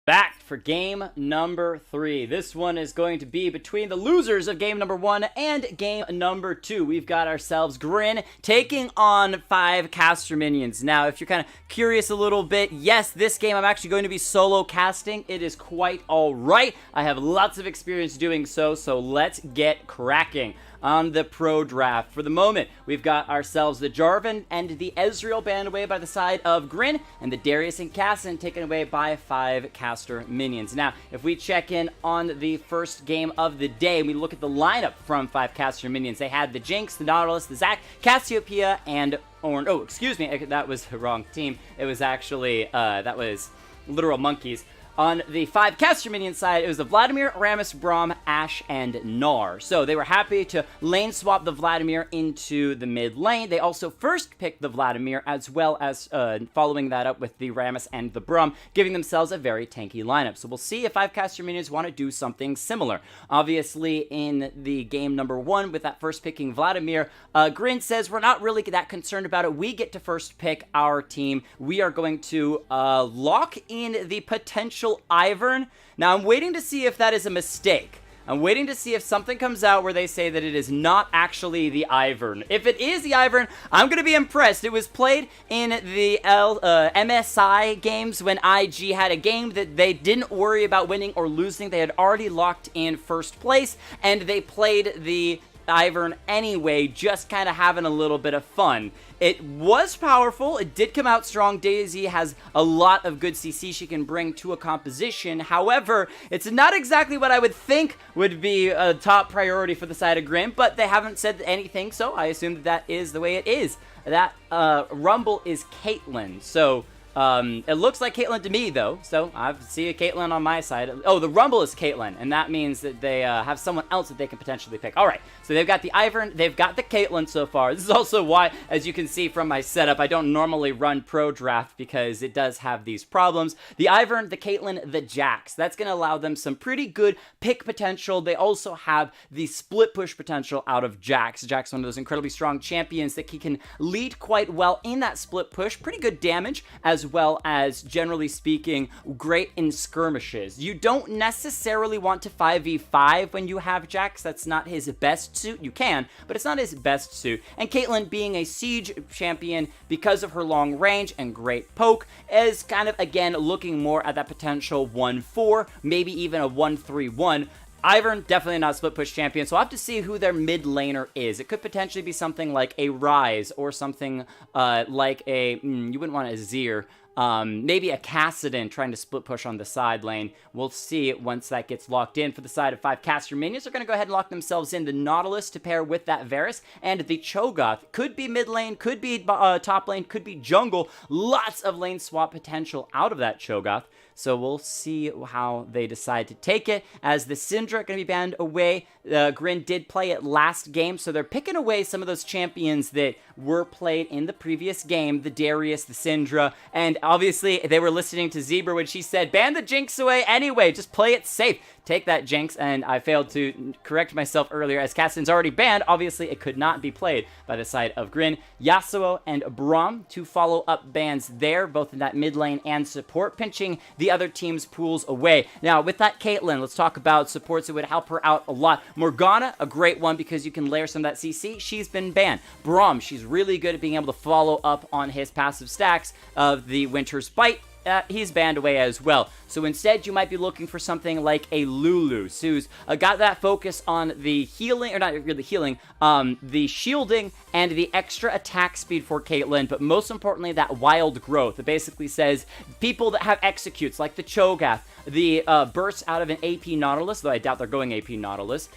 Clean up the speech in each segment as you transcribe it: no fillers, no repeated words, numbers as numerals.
back for game number 3. This one is going to be between the losers of game number 1 and game number 2. We've got ourselves Grin taking on 5 caster minions. Now, if you're kind of curious a little bit, yes, this game I'm actually going to be solo casting. It is quite alright. I have lots of experience doing so let's get cracking on the pro draft. For the moment, we've got ourselves the Jarvan and the Ezreal banned away by the side of Grin, and the Darius and Cassin taken away by 5 caster minions. Now, if we check in on the first game of the day, we look at the lineup from 5 caster minions. They had the Jinx, the Nautilus, the Zac, Cassiopeia, and Ornn. Oh, excuse me, that was the wrong team. It was actually, that was Literal Monkeys. On the 5 caster minion side, it was the Vladimir, Rammus, Braum, Ashe, and Gnar. So they were happy to lane swap the Vladimir into the mid lane. They also first picked the Vladimir, as well as following that up with the Rammus and the Braum, giving themselves a very tanky lineup. So we'll see if 5 caster minions want to do something similar. Obviously, in the game number 1, with that first picking Vladimir, Grin says we're not really that concerned about it. We get to first pick our team. We are going to lock in the potential Ivern. Now, I'm waiting to see if that is a mistake. I'm waiting to see if something comes out where they say that it is not actually the Ivern. If it is the Ivern, I'm going to be impressed. It was played in the MSI games when IG had a game that they didn't worry about winning or losing. They had already locked in first place, and they played the Ivern anyway, just kind of having a little bit of fun. It was powerful. It did come out strong. Daisy has a lot of good CC she can bring to a composition. However, it's not exactly what I would think would be a top priority for the side of Grim, but they haven't said anything, so I assume that that is the way it is. That Rumble is Caitlyn, so it looks like Caitlyn to me, though, so I see a Caitlyn on my side. Oh, the Rumble is Caitlyn, and that means that they have someone else that they can potentially pick. All right, so they've got the Ivern, they've got the Caitlyn so far. This is also why, as you can see from my setup, I don't normally run Pro Draft because it does have these problems. The Ivern, the Caitlyn, the Jax. That's going to allow them some pretty good pick potential. They also have the split push potential out of Jax. Jax, one of those incredibly strong champions that he can lead quite well in that split push. Pretty good damage, as well as, generally speaking, great in skirmishes. You don't necessarily want to 5v5 when you have Jax. That's not his best suit. You can, but it's not his best suit. And Caitlyn, being a siege champion because of her long range and great poke, is kind of, again, looking more at that potential 1-4, maybe even a 1-3-1. Ivern, definitely not a split push champion, so I'll have to see who their mid laner is. It could potentially be something like a Ryze or something like a, you wouldn't want a Azir. Maybe a Kassadin trying to split push on the side lane. We'll see once that gets locked in. For the side of 5 caster minions, they're going to go ahead and lock themselves in. The Nautilus to pair with that Varus, and the Cho'Gath. Could be mid lane, could be top lane, could be jungle. Lots of lane swap potential out of that Cho'Gath. So we'll see how they decide to take it. As the Syndra going to be banned away, Grin did play it last game, so they're picking away some of those champions that were played in the previous game, the Darius, the Syndra, and obviously they were listening to Zebra when she said, ban the Jinx away anyway, just play it safe. Take that, Jinx, and I failed to correct myself earlier. As Cassin's already banned, obviously it could not be played by the side of Grin. Yasuo and Braum, 2 follow-up bans there, both in that mid lane and support, pinching the other team's pools away. Now, with that Caitlyn, let's talk about supports that would help her out a lot. Morgana, a great one because you can layer some of that CC. She's been banned. Braum, she's really good at being able to follow up on his passive stacks of the Winter's Bite. He's banned away as well. So instead, you might be looking for something like a Lulu, who's got that focus on the healing, or not really healing, the shielding and the extra attack speed for Caitlyn, but most importantly, that wild growth. It basically says people that have executes, like the Cho'Gath, the bursts out of an AP Nautilus, though I doubt they're going AP Nautilus.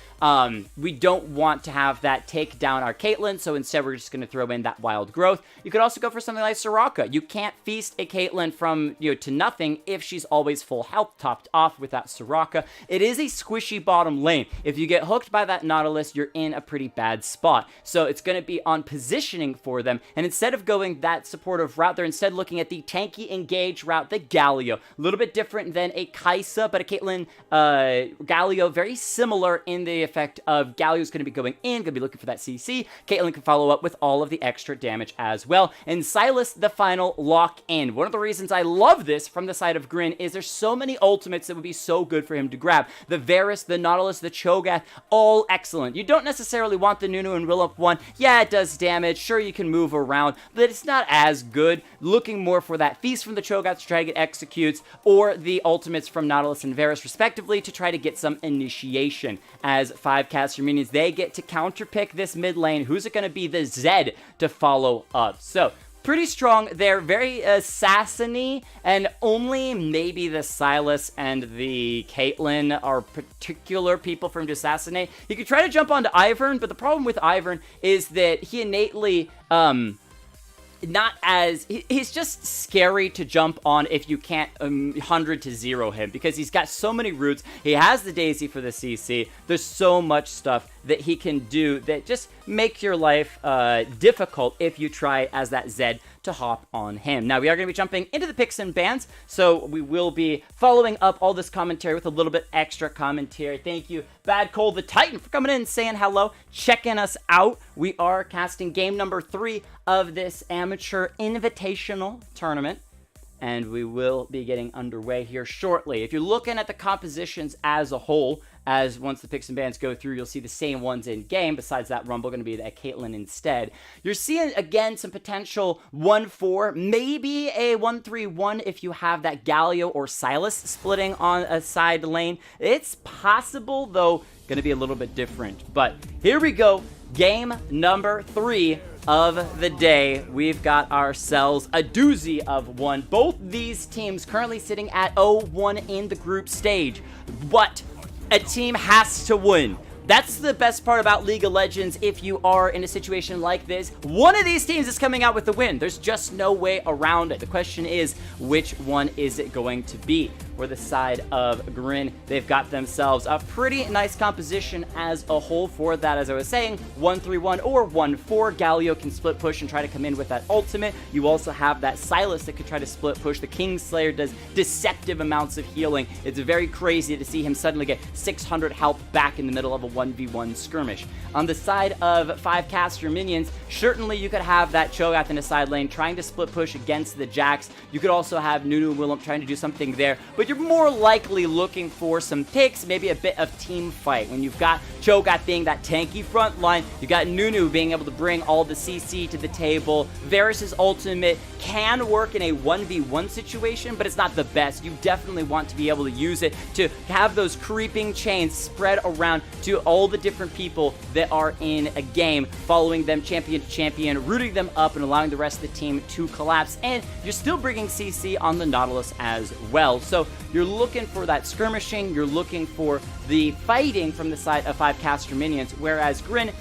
We don't want to have that take down our Caitlyn, so instead we're just going to throw in that wild growth. You could also go for something like Soraka. You can't feast a Caitlyn from, to nothing if she's always full health, topped off with that Soraka. It is a squishy bottom lane. If you get hooked by that Nautilus, you're in a pretty bad spot. So it's going to be on positioning for them, and instead of going that supportive route, they're instead looking at the tanky engage route, the Galio. A little bit different than a Kai'Sa, but a Caitlyn Galio, very similar in the effect of Galio's going to be going in, going to be looking for that CC. Caitlyn can follow up with all of the extra damage as well. And Sylas, the final lock in. One of the reasons I love this from the side of Grin is there's so many ultimates that would be so good for him to grab. The Varus, the Nautilus, the Cho'Gath, all excellent. You don't necessarily want the Nunu and Will Up one. Yeah, it does damage. Sure, you can move around, but it's not as good. Looking more for that Feast from the Cho'Gath to try to get executes, or the ultimates from Nautilus and Varus, respectively, to try to get some initiation. As 5 caster minions, they get to counterpick this mid lane. Who's it going to be? The Zed to follow up. So, pretty strong. They're very assassiny, and only maybe the Sylas and the Caitlyn are particular people for him to assassinate. You could try to jump onto Ivern, but the problem with Ivern is that he innately, he's just scary to jump on if you can't 100 to 0 him, because he's got so many roots. He has the Daisy for the CC. There's so much stuff that he can do that just make your life difficult if you try as that Zed to hop on him. Now, we are going to be jumping into the picks and bans, so we will be following up all this commentary with a little bit extra commentary. Thank you, Bad Cole the Titan, for coming in and saying hello, checking us out. We are casting game number 3 of this amateur invitational tournament, and we will be getting underway here shortly. If you're looking at the compositions as a whole, as once the picks and bans go through, you'll see the same ones in game. Besides that Rumble, going to be that Caitlyn instead. You're seeing, again, some potential 1-4, maybe a 1-3-1 if you have that Galio or Sylas splitting on a side lane. It's possible, though, going to be a little bit different. But here we go. Game number 3 of the day. We've got ourselves a doozy of one. Both these teams currently sitting at 0-1 in the group stage. But a team has to win. That's the best part about League of Legends. If you are in a situation like this, one of these teams is coming out with the win. There's just no way around it. The question is, which one is it going to be? For the side of Grin, they've got themselves a pretty nice composition as a whole for that. As I was saying, 1-3-1 or 1-4. Galio can split push and try to come in with that ultimate. You also have that Sylas that could try to split push. The Kingslayer does deceptive amounts of healing. It's very crazy to see him suddenly get 600 health back in the middle of a 1v1 skirmish. On the side of 5 caster minions, certainly you could have that Cho'Gath in a side lane trying to split push against the Jax. You could also have Nunu and Willem trying to do something there, but you're more likely looking for some picks, maybe a bit of team fight. When you've got Cho'Gath being that tanky front line, you got Nunu being able to bring all the CC to the table. Varus's ultimate can work in a 1v1 situation, but it's not the best. You definitely want to be able to use it to have those creeping chains spread around to all the different people that are in a game, following them champion to champion, rooting them up, and allowing the rest of the team to collapse. And you're still bringing CC on the Nautilus as well. So you're looking for that skirmishing, you're looking for the fighting from the side of 5 caster minions, whereas Grin,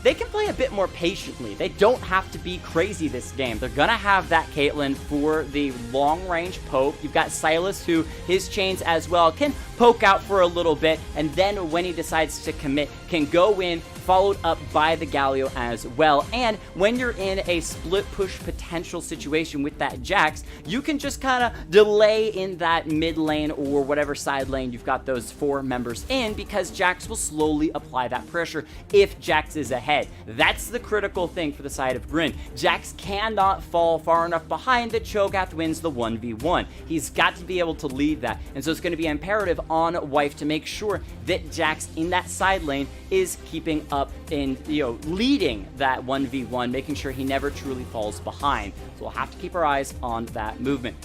they can play a bit more patiently. They don't have to be crazy this game. They're going to have that Caitlyn for the long-range poke. You've got Sylas, who his chains as well can poke out for a little bit, and then when he decides to commit, can go in, followed up by the Galio as well. And when you're in a split push potential situation with that Jax, you can just kind of delay in that mid lane or whatever side lane you've got those 4 members in, because Jax will slowly apply that pressure if Jax is ahead. That's the critical thing for the side of Grin. Jax cannot fall far enough behind that Cho'Gath wins the 1v1. He's got to be able to lead that, and so it's going to be imperative on Wife to make sure that Jax in that side lane is keeping up in, leading that 1v1, making sure he never truly falls behind. So we'll have to keep our eyes on that movement.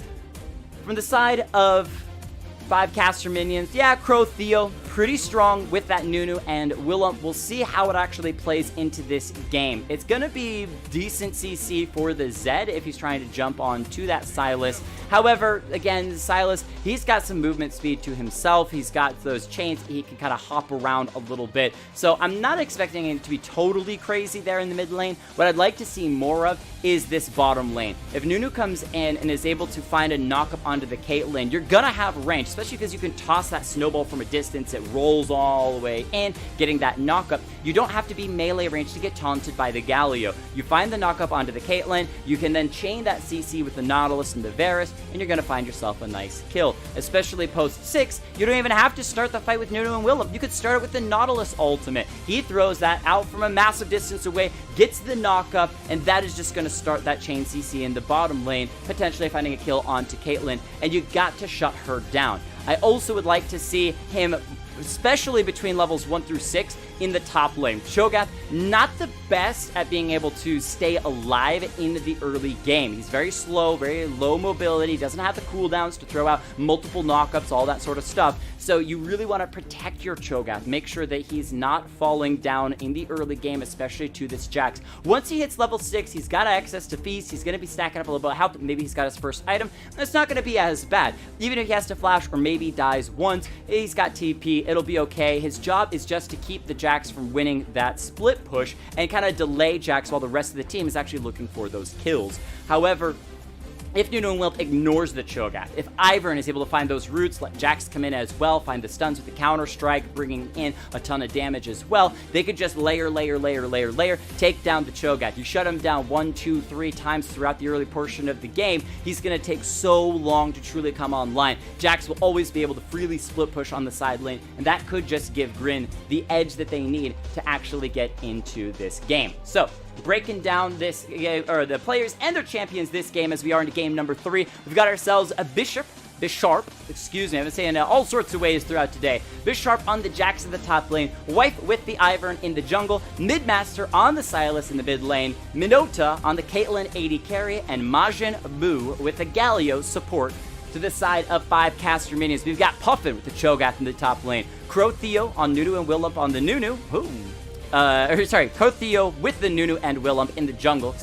From the side of 5 caster minions, yeah, Crow Theo, pretty strong with that Nunu and Willem. We'll see how it actually plays into this game. It's going to be decent CC for the Zed if he's trying to jump on to that Sylas. However, again, Sylas, he's got some movement speed to himself. He's got those chains. He can kind of hop around a little bit. So I'm not expecting him to be totally crazy there in the mid lane. What I'd like to see more of is this bottom lane. If Nunu comes in and is able to find a knock up onto the Caitlyn, you're going to have range, especially because you can toss that snowball from a distance at rolls all the way in, getting that knockup. You don't have to be melee range to get taunted by the Galio. You find the knockup onto the Caitlyn, you can then chain that CC with the Nautilus and the Varus, and you're going to find yourself a nice kill. Especially post 6, you don't even have to start the fight with Nunu and Willem. You could start it with the Nautilus ultimate. He throws that out from a massive distance away, gets the knockup, and that is just going to start that chain CC in the bottom lane, potentially finding a kill onto Caitlyn, and you got to shut her down. I also would like to see him, especially between levels 1 through 6, in the top lane. Cho'Gath, not the best at being able to stay alive in the early game. He's very slow, very low mobility, doesn't have the cooldowns to throw out multiple knockups, all that sort of stuff. So you really want to protect your Cho'Gath. Make sure that he's not falling down in the early game, especially to this Jax. Once he hits level 6, he's got access to Feast. He's going to be stacking up a little bit of health. Maybe he's got his first item. It's not going to be as bad. Even if he has to flash or maybe dies once, he's got TP. It'll be okay. His job is just to keep the Jax from winning that split push and kind of delay Jax while the rest of the team is actually looking for those kills. However, if Nunu and Willem ignores the Cho'Gath, if Ivern is able to find those roots, let Jax come in as well, find the stuns with the counter strike, bringing in a ton of damage as well, they could just layer, take down the Cho'Gath. You shut him down 1, 2, 3 times throughout the early portion of the game, he's going to take so long to truly come online. Jax will always be able to freely split push on the side lane, and that could just give Grin the edge that they need to actually get into this game. So, breaking down this, or the players and their champions this game as we are into game number 3. We've got ourselves a Bishop, excuse me, I've been saying all sorts of ways throughout today. Bisharp on the Jax in the top lane, Wife with the Ivern in the jungle, Midmaster on the Sylas in the mid lane, Minota on the Caitlyn AD carry, and Majin Buu with the Galio support. To the side of 5 caster minions, we've got Puffin with the Cho'Gath in the top lane, Crotheo on Nunu and Willump on the Nunu. Crotheo with the Nunu and Willump in the jungle,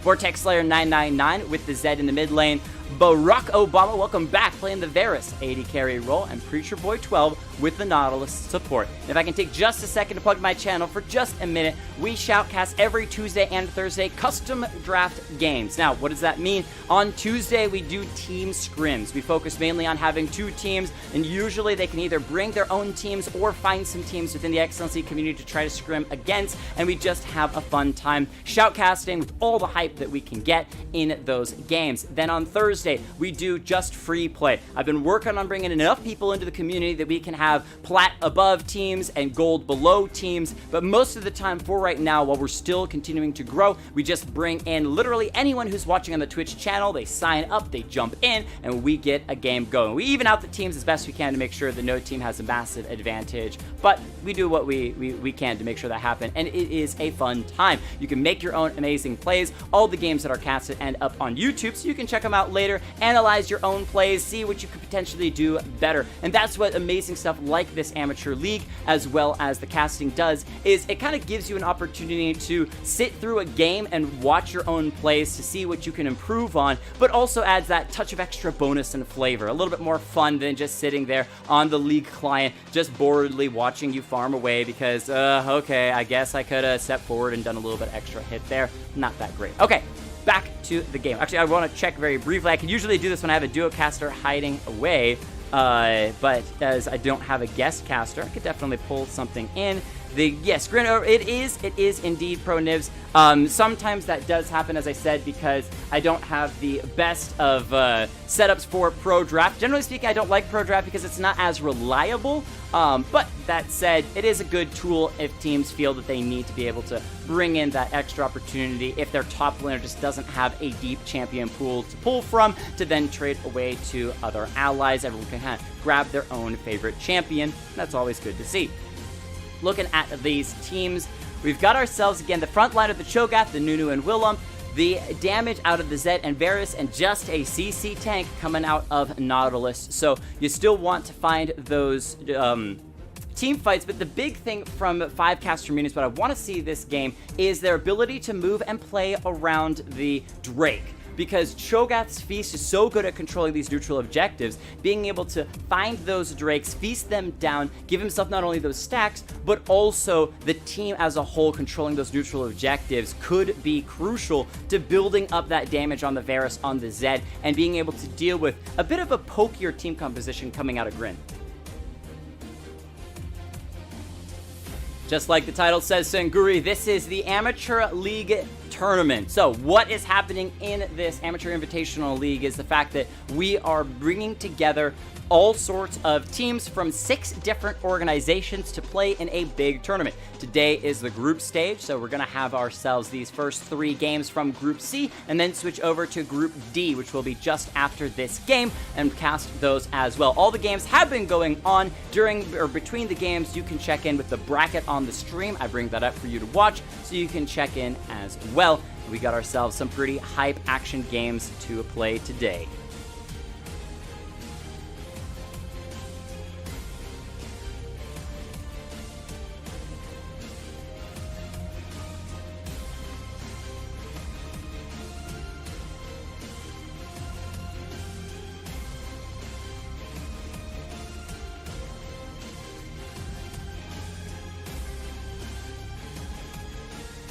Vortex Slayer 999 with the Zed in the mid lane, Barack Obama, welcome back, playing the Varus AD carry role, and Preacher Boy 12 with the Nautilus support. And if I can take just a second to plug my channel for just a minute, we shoutcast every Tuesday and Thursday custom draft games. Now, what does that mean? On Tuesday, we do team scrims. We focus mainly on having 2 teams, and usually they can either bring their own teams or find some teams within the XLNC community to try to scrim against, and we just have a fun time shoutcasting with all the hype that we can get in those games. Then on Thursday, we do just free play. I've been working on bringing enough people into the community that we can have plat above teams and gold below teams, but most of the time for right now, while we're still continuing to grow, we just bring in literally anyone who's watching on the Twitch channel. They sign up, they jump in, and we get a game going. We even out the teams as best we can to make sure that no team has a massive advantage, but we do what we can to make sure that happens, and it is a fun time. You can make your own amazing plays. All the games that are casted end up on YouTube, so you can check them out later, analyze your own plays, see what you could potentially do better. And that's what amazing stuff like this amateur league, as well as the casting does, is it kind of gives you an opportunity to sit through a game and watch your own plays to see what you can improve on, but also adds that touch of extra bonus and flavor, a little bit more fun than just sitting there on the league client, just boredly watching you farm away because, okay, I guess I could have stepped forward and done a little bit extra hit there. Not that great. Okay, back to the game. Actually, I want to check very briefly. I can usually do this when I have a duo caster hiding away, but as I don't have a guest caster, I could definitely pull something in. Yes, Grin, it is indeed pro nibs. Sometimes that does happen, as I said, because I don't have the best of setups for pro draft. Generally speaking, I don't like pro draft because it's not as reliable. But that said, it is a good tool if teams feel that they need to be able to bring in that extra opportunity if their top laner just doesn't have a deep champion pool to pull from to then trade away to other allies. Everyone can kind of grab their own favorite champion. That's always good to see. Looking at these teams, we've got ourselves, again, the front line of the Cho'Gath, the Nunu and Willump, the damage out of the Zed and Varus, and just a CC tank coming out of Nautilus. So you still want to find those team fights, but the big thing from 5 caster minions, what I want to see this game, is their ability to move and play around the Drake. Because Cho'Gath's Feast is so good at controlling these neutral objectives, being able to find those Drakes, feast them down, give himself not only those stacks, but also the team as a whole controlling those neutral objectives could be crucial to building up that damage on the Varus, on the Zed, and being able to deal with a bit of a pokier team composition coming out of Grin. Just like the title says, Sanguri, this is the Amateur League tournament. So what is happening in this Amateur Invitational League is the fact that we are bringing together all sorts of teams from 6 different organizations to play in a big tournament. Today is the group stage, so we're going to have ourselves these first 3 games from Group C, and then switch over to Group D, which will be just after this game, and cast those as well. All the games have been going on during or between the games. You can check in with the bracket on the stream. I bring that up for you to watch, so you can check in as well. We got ourselves some pretty hype action games to play today.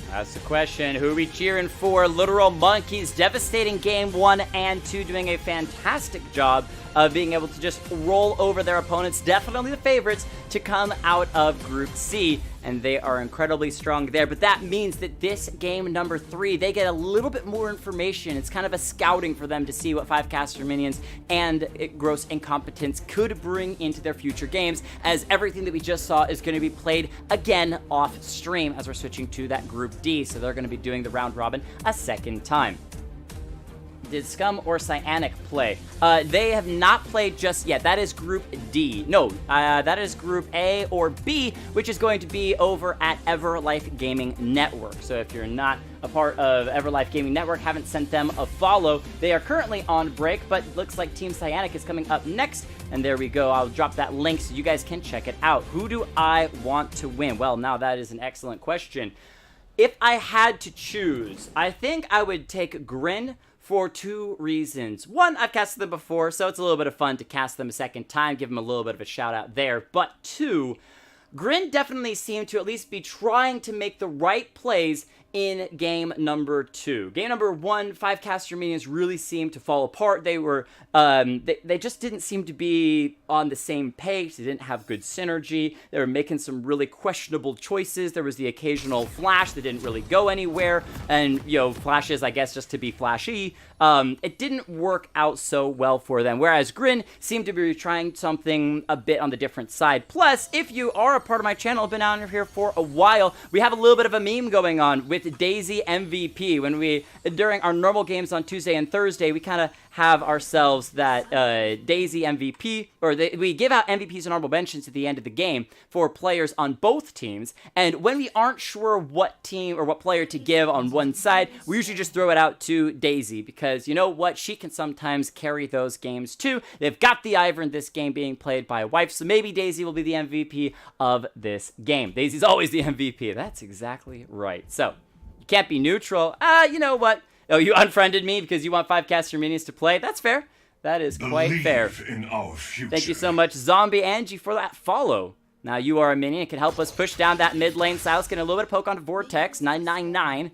That's the question. Who are we cheering for? Literal Monkeys devastating game 1 and 2, doing a fantastic job of being able to just roll over their opponents. Definitely the favorites to come out of Group C, and they are incredibly strong there. But that means that this game number 3, they get a little bit more information. It's kind of a scouting for them to see what 5 caster minions and gross incompetence could bring into their future games, as everything that we just saw is going to be played again off stream as we're switching to that Group D. So they're going to be doing the round robin a second time. Did Scum or Cyanic play? They have not played just yet. That is Group D. No, that is Group A or B, which is going to be over at Everlife Gaming Network. So if you're not a part of Everlife Gaming Network, haven't sent them a follow. They are currently on break, but looks like Team Cyanic is coming up next. And there we go. I'll drop that link so you guys can check it out. Who do I want to win? Well, now that is an excellent question. If I had to choose, I think I would take Grin for 2 reasons. One, I've casted them before, so it's a little bit of fun to cast them a second time, give them a little bit of a shout out there. But 2, Grin definitely seemed to at least be trying to make the right plays in game number 2. Game number 1, 5 caster minions really seemed to fall apart. They were, they just didn't seem to be on the same page. They didn't have good synergy. They were making some really questionable choices. There was the occasional flash that didn't really go anywhere, and, you know, flashes, I guess, just to be flashy. It didn't work out so well for them, whereas Grin seemed to be trying something a bit on the different side. Plus, if you are a part of my channel, been out here for a while, we have a little bit of a meme going on with Daisy MVP. When we, during our normal games on Tuesday and Thursday, we kind of have ourselves that Daisy MVP, or we give out MVPs and honorable mentions at the end of the game for players on both teams, and when we aren't sure what team or what player to give on one side, we usually just throw it out to Daisy, because you know what, she can sometimes carry those games too. They've got the Ivor in this game being played by a wife, so maybe Daisy will be the MVP of this game. Daisy's always the MVP. That's exactly right. So, you can't be neutral. You know what? Oh, you unfriended me because you want 5 caster minions to play? That's fair. That is quite fair. In our future. Thank you so much, Zombie Angie, for that follow. Now you are a minion and can help us push down that mid lane. Silas getting a little bit of poke onto Vortex, 999.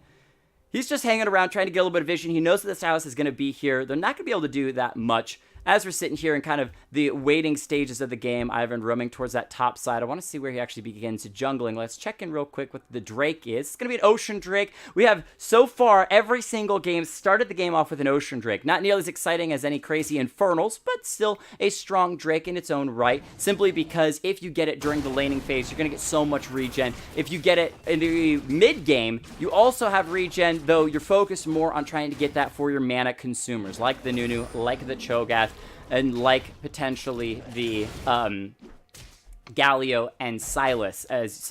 He's just hanging around trying to get a little bit of vision. He knows that the Silas is going to be here. They're not going to be able to do that much. As we're sitting here in kind of the waiting stages of the game, Ivan roaming towards that top side. I want to see where he actually begins jungling. Let's check in real quick what the Drake is. It's going to be an Ocean Drake. We have, so far, every single game started the game off with an Ocean Drake. Not nearly as exciting as any crazy Infernals, but still a strong Drake in its own right, simply because if you get it during the laning phase, you're going to get so much regen. If you get it in the mid-game, you also have regen, though you're focused more on trying to get that for your mana consumers, like the Nunu, like the Cho'Gath, and like potentially the Galio and Silas. As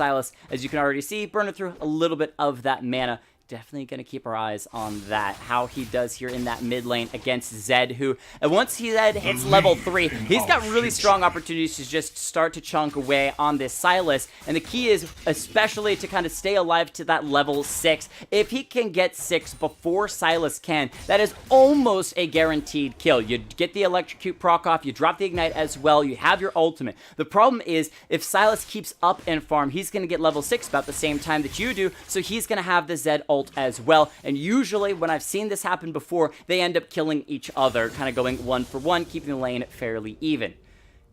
you can already see, burning through a little bit of that mana. Definitely going to keep our eyes on that, how he does here in that mid lane against Zed, who, once Zed hits level 3, he's got really strong opportunities to just start to chunk away on this Silas, and the key is especially to kind of stay alive to that level 6. If he can get 6 before Silas can, that is almost a guaranteed kill. You get the Electrocute proc off, you drop the Ignite as well, you have your ultimate. The problem is, if Silas keeps up in farm, he's going to get level 6 about the same time that you do, so he's going to have the Zed ult as well, and usually when I've seen this happen before, they end up killing each other, kind of going 1 for 1, keeping the lane fairly even.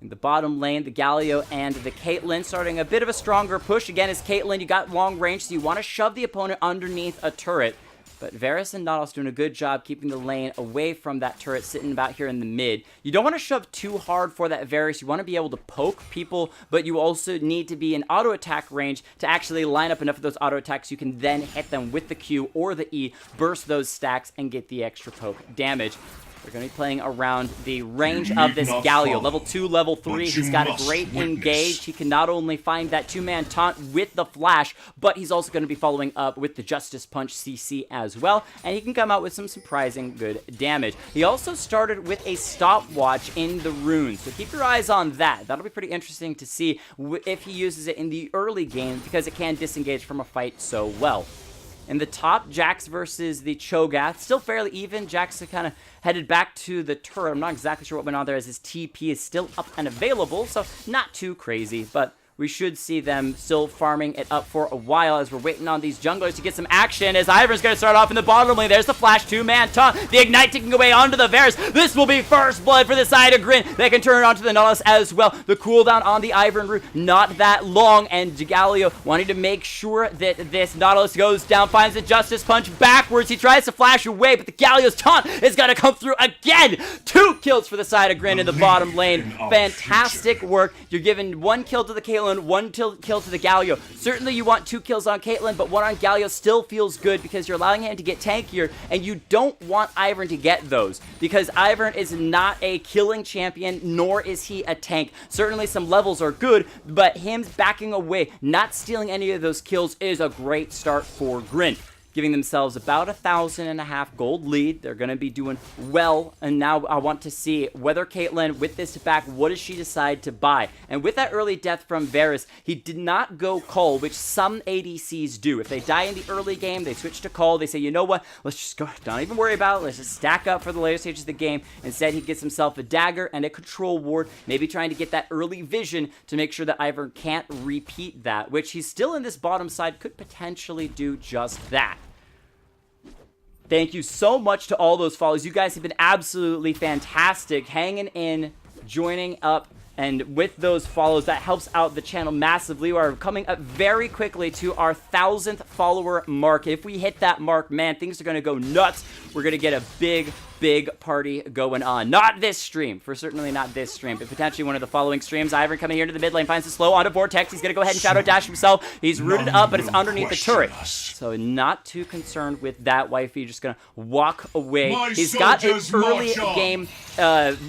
In the bottom lane, the Galio and the Caitlyn starting a bit of a stronger push. Again, as Caitlyn, you got long range, so you want to shove the opponent underneath a turret. But Varus and Nautilus doing a good job keeping the lane away from that turret sitting about here in the mid. You don't want to shove too hard for that Varus. You want to be able to poke people, but you also need to be in auto attack range to actually line up enough of those auto attacks you can then hit them with the Q or the E, burst those stacks, and get the extra poke damage. We're going to be playing around the range of this Galio. Level 2, level 3. He's got a great engage. He can not only find that 2-man taunt with the flash, but he's also going to be following up with the Justice Punch CC as well. And he can come out with some surprising good damage. He also started with a stopwatch in the runes. So keep your eyes on that. That'll be pretty interesting to see if he uses it in the early game, because it can disengage from a fight so well. In the top, Jax versus the Cho'Gath. Still fairly even. Jax kind of headed back to the turret. I'm not exactly sure what went on there, as his TP is still up and available, so not too crazy, but we should see them still farming it up for a while as we're waiting on these junglers to get some action, as Ivern's going to start off in the bottom lane. There's the flash, 2-man taunt, the ignite taking away onto the Varus. This will be first blood for the side of Grin. They can turn it onto the Nautilus as well. The cooldown on the Ivern root, not that long, and Galio wanting to make sure that this Nautilus goes down, finds the Justice Punch backwards. He tries to flash away, but the Galio's taunt is going to come through again. 2 kills for the side of Grin in the bottom lane. Fantastic work. You're giving 1 kill to the Caitlyn, 1 kill to the Galio. Certainly you want 2 kills on Caitlyn, but 1 on Galio still feels good because you're allowing him to get tankier, and you don't want Ivern to get those because Ivern is not a killing champion, nor is he a tank. Certainly some levels are good, but him backing away, not stealing any of those kills is a great start for Grin. Giving themselves about 1,500 gold lead. They're going to be doing well, and now I want to see whether Caitlyn, with this back, what does she decide to buy? And with that early death from Varus, he did not go Cull, which some ADCs do. If they die in the early game, they switch to Cull. They say, you know what, let's just go, don't even worry about it, let's just stack up for the later stages of the game. Instead, he gets himself a dagger and a control ward, maybe trying to get that early vision to make sure that Ivern can't repeat that, which he's still in this bottom side, could potentially do just that. Thank you so much to all those follows. You guys have been absolutely fantastic, hanging in, joining up, and with those follows, that helps out the channel massively. We are coming up very quickly to our 1,000th follower mark. If we hit that mark, man, things are going to go nuts. We're going to get a big party going on. Not this stream, for certainly not this stream, but potentially one of the following streams. Ivern coming here to the mid lane, finds the slow onto Vortex. He's going to go ahead and shadow dash himself. He's rooted up, but it's underneath the turret. So not too concerned with that. Wifey just going to walk away. He's got an early game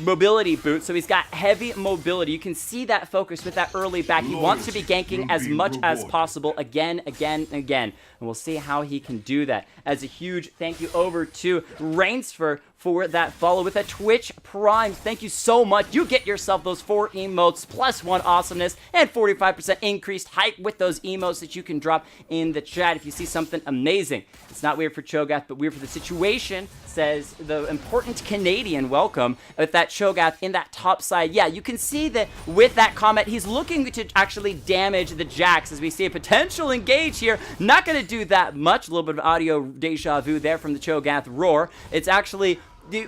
mobility boot, so he's got heavy mobility. You can see that focus with that early back. He wants to be ganking as much as possible again. And we'll see how he can do that. As a huge thank you over to Rainsford for that follow with a Twitch Prime. Thank you so much. You get yourself those 4 emotes plus 1 awesomeness and 45% increased hype with those emotes that you can drop in the chat if you see something amazing. It's not weird for Cho'Gath, but weird for the situation, says the important Canadian. Welcome with that Cho'Gath in that top side. Yeah, you can see that with that comment, he's looking to actually damage the Jax as we see a potential engage here. Not going to do that much. A little bit of audio deja vu there from the Cho'Gath roar. It's actually,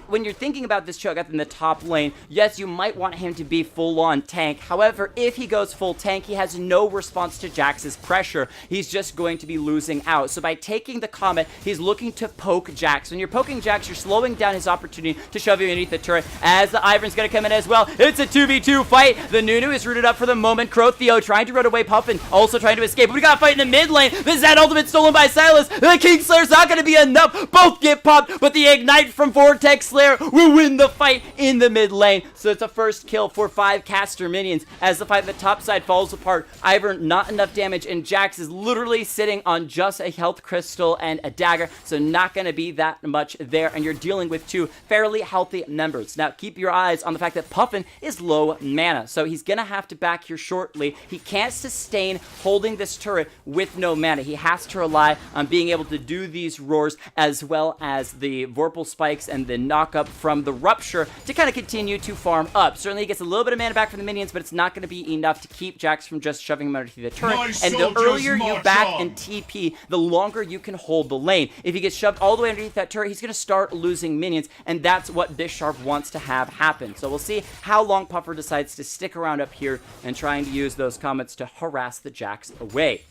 when you're thinking about this Cho'Gath in the top lane, yes, you might want him to be full-on tank. However, if he goes full tank, he has no response to Jax's pressure. He's just going to be losing out. So by taking the Comet, he's looking to poke Jax. When you're poking Jax, you're slowing down his opportunity to shove you underneath the turret, as the Ivern's going to come in as well. It's a 2v2 fight. The Nunu is rooted up for the moment. Crotheo trying to run away, Puffin also trying to escape. But we got a fight in the mid lane. The Zed ultimate stolen by Silas. The Kingslayer's not going to be enough. Both get popped, but the ignite from Vortex Slayer will win the fight in the mid lane. So it's a first kill for 5 caster minions as the fight at the top side falls apart. Ivern not enough damage, and Jax is literally sitting on just a health crystal and a dagger, so not going to be that much there, and you're dealing with 2 fairly healthy members. Now keep your eyes on the fact that Puffin is low mana, so he's going to have to back here shortly. He can't sustain holding this turret with no mana. He has to rely on being able to do these roars as well as the Vorpal spikes and the knock up from the Rupture to kind of continue to farm up. Certainly he gets a little bit of mana back from the minions, but it's not going to be enough to keep Jax from just shoving him underneath the turret. And the earlier you back and TP, the longer you can hold the lane. If he gets shoved all the way underneath that turret, he's going to start losing minions, and that's what Bisharp wants to have happen. So we'll see how long Puffer decides to stick around up here and trying to use those comets to harass the Jax away.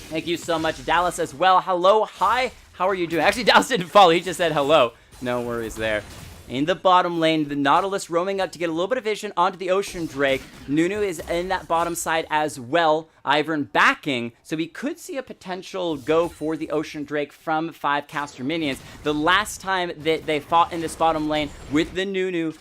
Thank you so much, Dallas, as well. Hello, hi, how are you doing? Actually, Dallas didn't follow, he just said hello. No worries there. In the bottom lane, the Nautilus roaming up to get a little bit of vision onto the Ocean Drake. Nunu is in that bottom side as well. Ivern backing, so we could see a potential go for the Ocean Drake from 5 caster minions. The last time that they fought in this bottom lane with the Nunu,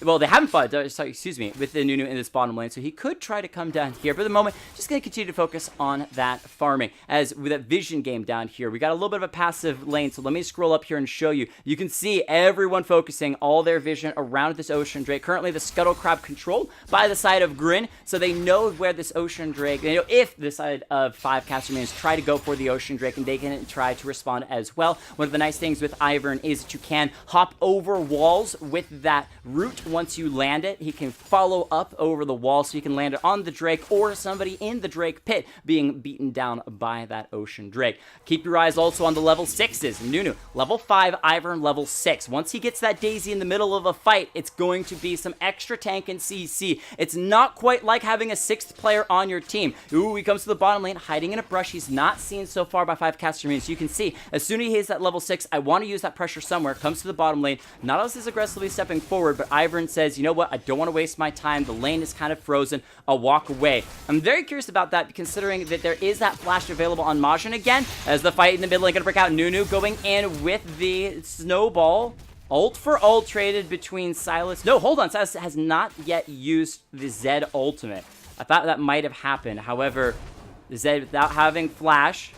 well, they haven't fought, sorry, excuse me, with the Nunu in this bottom lane, so he could try to come down here. For the moment, just going to continue to focus on that farming. As with that vision game down here, we got a little bit of a passive lane, so let me scroll up here and show you. You can see everyone focusing all their vision around this Ocean Drake. Currently, the Scuttle Crab controlled by the side of Grin, so they know where this Ocean Drake, they know if the side of 5 caster minions try to go for the Ocean Drake, and they can try to respond as well. One of the nice things with Ivern is that you can hop over walls with that root. Once you land it, he can follow up over the wall, so you can land it on the Drake or somebody in the Drake pit being beaten down by that Ocean Drake. Keep your eyes also on the level 6s. Nunu, level 5, Ivern, level 6. Once he gets that Daisy in the middle of a fight, it's going to be some extra tank and CC. It's not quite like having a 6th player on your team. Ooh, he comes to the bottom lane, hiding in a brush. He's not seen so far by 5 caster minions. So you can see, as soon as he hits that level 6, I want to use that pressure somewhere. Comes to the bottom lane. Nautilus is aggressively stepping forward, but Ivern says, you know what, I don't want to waste my time. The lane is kind of frozen. I'll walk away. I'm very curious about that, considering that there is that flash available on Majin again, as the fight in the middle lane going to break out. Nunu going in with the snowball. Ult for ult traded between Silas. No, hold on. Silas has not yet used the Zed ultimate. I thought that might have happened. However, the Zed, without having flash,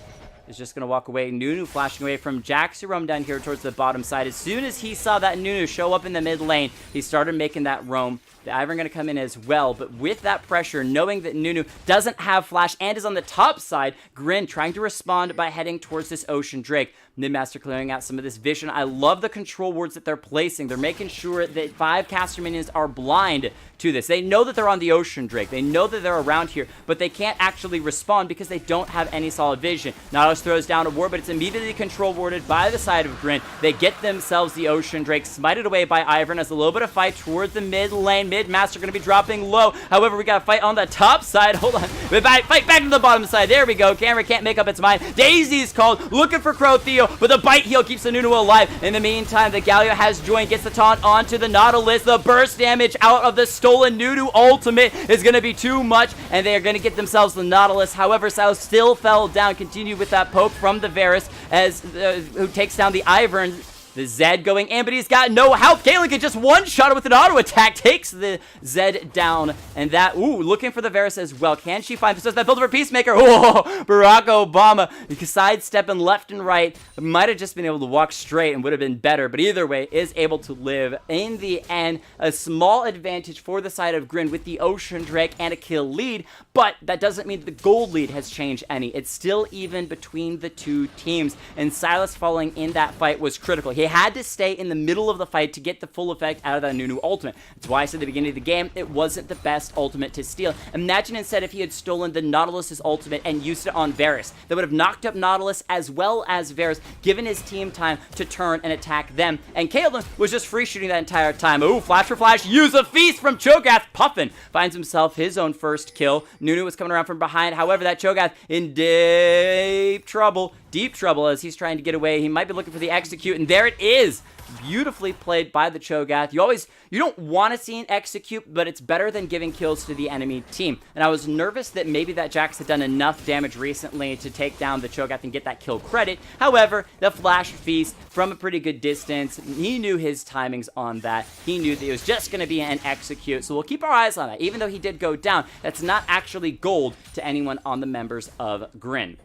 is just going to walk away. Nunu flashing away from Jax, who roamed down here towards the bottom side. As soon as he saw that Nunu show up in the mid lane, he started making that roam. The Ivern going to come in as well, but with that pressure, knowing that Nunu doesn't have flash and is on the top side, Grin trying to respond by heading towards this Ocean Drake. Midmaster clearing out some of this vision. I love the control wards that they're placing. They're making sure that 5 caster minions are blind to this. They know that they're on the Ocean Drake. They know that they're around here, but they can't actually respond because they don't have any solid vision. Nautilus throws down a ward, but it's immediately control warded by the side of Grin. They get themselves the Ocean Drake, smited away by Ivern as a little bit of fight towards the mid lane. Midmaster going to be dropping low. However, we got a fight on the top side. Hold on. Fight back to the bottom side. There we go. Camera can't make up its mind. Daisy's called. Looking for Crow Theo, but the bite heal keeps the Nunu alive. In the meantime, the Galio has joined, gets the taunt onto the Nautilus. The burst damage out of the stolen Nunu ultimate is going to be too much, and they are going to get themselves the Nautilus. However, Silas still fell down. Continued with that poke from the Varus, as who takes down the Ivern. The Zed going in, but he's got no help. Galen can just one-shot it with an auto attack. Takes the Zed down. And that, looking for the Varus as well. Can she find this? That build for Peacemaker. Oh, Barack Obama. Sidestepping left and right. Might have just been able to walk straight and would have been better. But either way, is able to live. In the end, a small advantage for the side of Grin with the Ocean Drake and a kill lead. But that doesn't mean the gold lead has changed any. It's still even between the two teams. And Silas falling in that fight was critical. He had to stay in the middle of the fight to get the full effect out of that Nunu ultimate. That's why I said at the beginning of the game, it wasn't the best ultimate to steal. Imagine instead if he had stolen the Nautilus's ultimate and used it on Varus. That would have knocked up Nautilus as well as Varus, given his team time to turn and attack them. And Kaelin was just free shooting that entire time. Ooh, flash for flash, use a feast from Cho'Gath. Puffin finds himself his own first kill. Nunu was coming around from behind. However, that Cho'Gath in deep trouble as he's trying to get away. He might be looking for the execute, and there it is. Beautifully played by the Cho'Gath. You don't want to see an execute, but it's better than giving kills to the enemy team. And I was nervous that maybe that Jax had done enough damage recently to take down the Cho'Gath and get that kill credit. However, the flash feast from a pretty good distance, he knew his timings on that. He knew that it was just going to be an execute. So we'll keep our eyes on that. Even though he did go down, that's not actually gold to anyone on the members of Grin.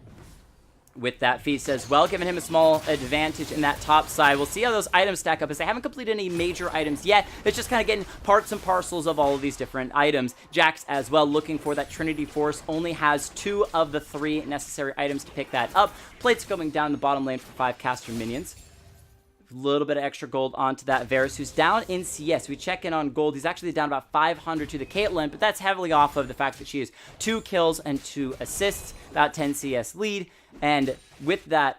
With that feast as well, giving him a small advantage in that top side. We'll see how those items stack up, as they haven't completed any major items yet. It's just kind of getting parts and parcels of all of these different items. Jax as well, looking for that Trinity Force, only has 2 of the 3 necessary items to pick that up. Plates going down the bottom lane for 5 caster minions. little bit of extra gold onto that Varus, who's down in CS. We check in on gold. He's actually down about 500 to the Caitlyn, but that's heavily off of the fact that she has 2 kills and 2 assists, about 10 CS lead. And with that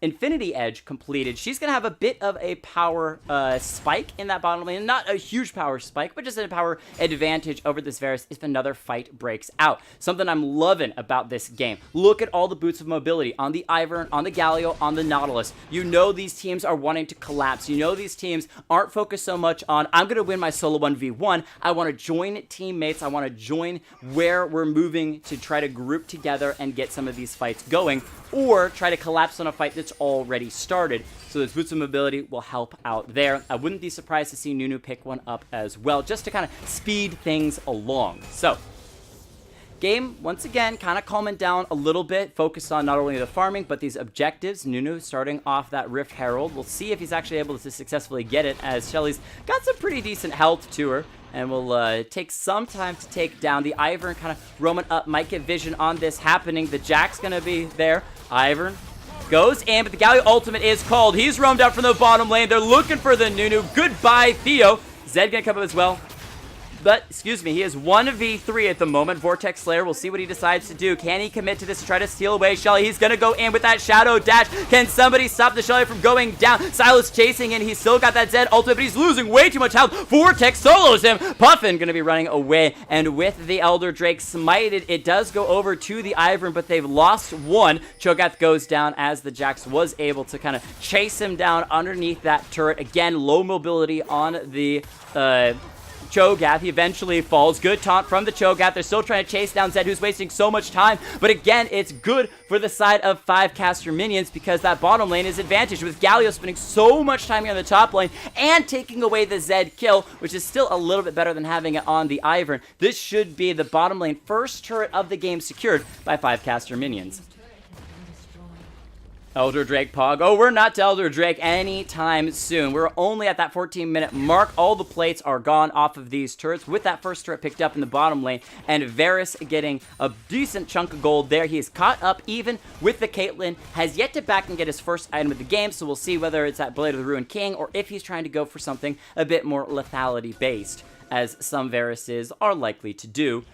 Infinity Edge completed, she's going to have a bit of a power spike in that bottom lane. Not a huge power spike, but just a power advantage over this Varus if another fight breaks out. Something I'm loving about this game. Look at all the boots of mobility on the Ivern, on the Galio, on the Nautilus. You know these teams are wanting to collapse. You know these teams aren't focused so much on, I'm going to win my solo 1v1. I want to join teammates. I want to join where we're moving to try to group together and get some of these fights going, or try to collapse on a fight that's already started. So those boots of mobility will help out there. I wouldn't be surprised to see Nunu pick one up as well, just to kind of speed things along. So game, once again, kind of calming down a little bit, focused on not only the farming, but these objectives. Nunu starting off that Rift Herald. We'll see if he's actually able to successfully get it, as Shelly's got some pretty decent health to her. And will take some time to take down the Ivern, kind of roaming up, might get vision on this happening. The Jack's going to be there. Ivern goes in, but the Galio ultimate is called. He's roamed out from the bottom lane. They're looking for the Nunu. Goodbye, Theo. Zed going to come up as well. But, excuse me, he is 1v3 at the moment. Vortex Slayer, we'll see what he decides to do. Can he commit to this to try to steal away Shelly? He's going to go in with that Shadow Dash. Can somebody stop the Shelly from going down? Silas chasing in. He's still got that Zed ultimate, but he's losing way too much health. Vortex solos him. Puffin going to be running away. And with the Elder Drake smited, it does go over to the Ivern, but they've lost one. Cho'Gath goes down as the Jax was able to kind of chase him down underneath that turret. Again, low mobility on the Cho'Gath. He eventually falls. Good taunt from the Cho'Gath. They're still trying to chase down Zed, who's wasting so much time. But again, it's good for the side of 5 caster minions because that bottom lane is advantaged, with Galio spending so much time here on the top lane and taking away the Zed kill, which is still a little bit better than having it on the Ivern. This should be the bottom lane first turret of the game secured by 5 caster minions. Elder Drake Pog. Oh, we're not to Elder Drake anytime soon. We're only at that 14-minute mark. All the plates are gone off of these turrets, with that first turret picked up in the bottom lane, and Varus getting a decent chunk of gold there. He is caught up even with the Caitlyn, has yet to back and get his first item of the game, so we'll see whether it's that Blade of the Ruined King or if he's trying to go for something a bit more lethality-based, as some Varuses are likely to do.